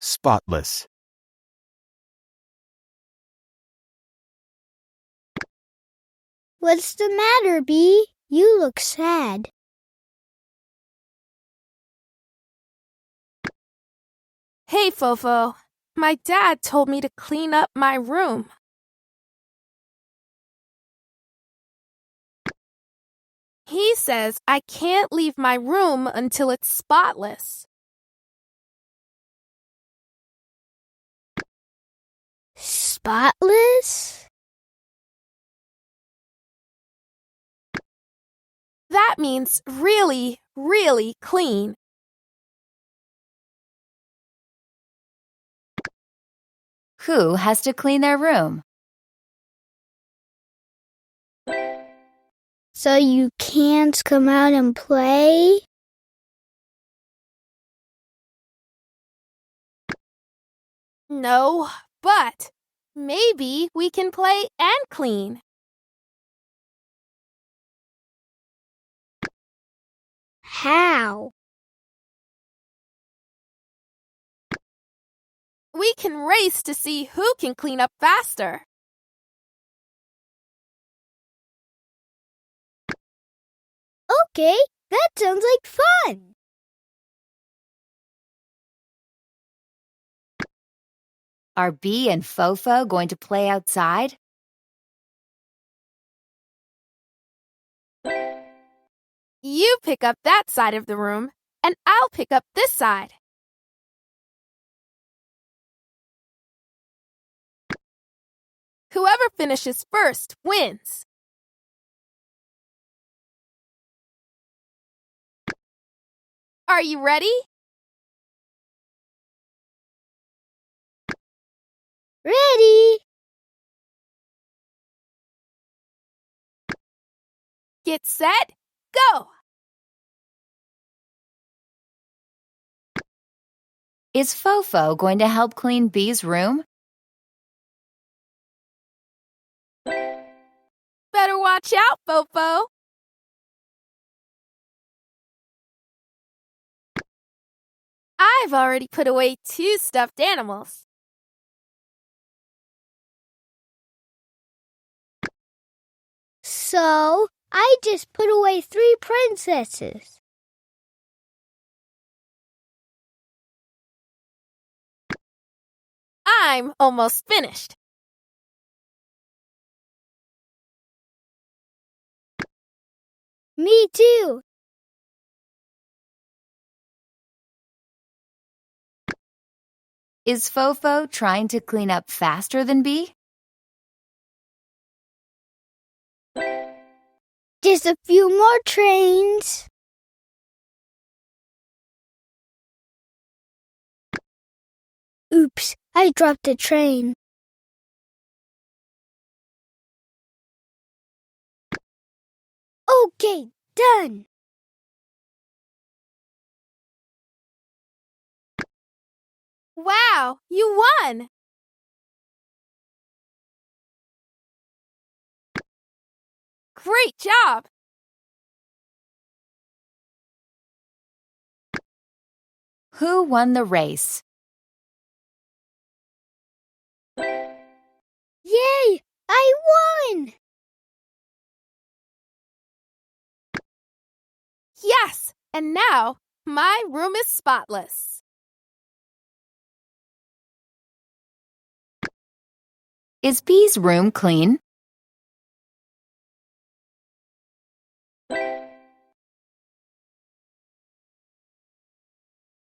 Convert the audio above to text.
Spotless. What's the matter, Bee? You look sad. Hey, Fofo. My dad told me to clean up my room. He says I can't leave my room until it's spotless. Spotless? That means really, really clean. Who has to clean their room? So you can't come out and play? No, but maybe we can play and clean. How? We can race to see who can clean up faster. Okay, that sounds like fun. Are Bee and Fofo going to play outside? You pick up that side of the room, and I'll pick up this side. Whoever finishes first wins. Are you ready? Ready? Get set, go! Is Fofo going to help clean Bee's room? Better watch out, Fofo. I've already put away 2 stuffed animals. So, I just put away 3 princesses. I'm almost finished. Me too. Is Fofo trying to clean up faster than Bee? Just a few more trains. Oops, I dropped a train. Okay, done. Wow, you won! Great job! Who won the race? Yay! I won! Yes, and now my room is spotless. Is Bee's room clean?